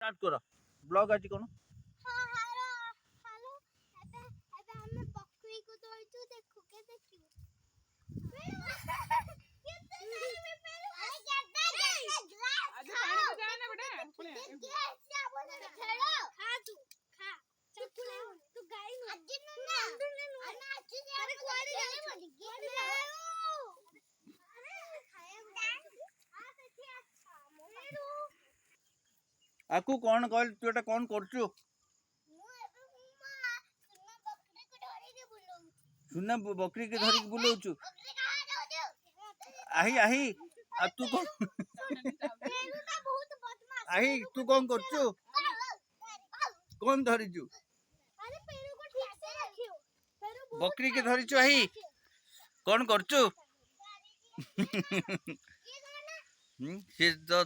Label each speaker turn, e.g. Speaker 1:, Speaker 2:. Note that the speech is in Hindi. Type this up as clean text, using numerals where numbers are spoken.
Speaker 1: स्टार्ट करो ब्लॉग आज कौन
Speaker 2: हाँ हेलो हेलो एबे एबे हमें बकरी को धरछु देखो के देखियो कितने सारी में पेरू अरे कितना ग्लास
Speaker 3: आज पानी को जाना बेटा पुणे
Speaker 2: गैस क्या बोल रहा खेलो खा तू खा चप्पू ले तू गाय नु अज्जी नु ना अरे अज्जी से अरे कोड़ी गाली बोली अरे खाया आ देखिए अच्छा पेरू
Speaker 1: आकू कौन कहल तू एटा कौन करछु सुना बकरी के धरी के बुलाऊछु आही आही आ तू कौन आही तू कौन करछु कौन धरिछु बकरी के धरिछु आही कौन करछु से तो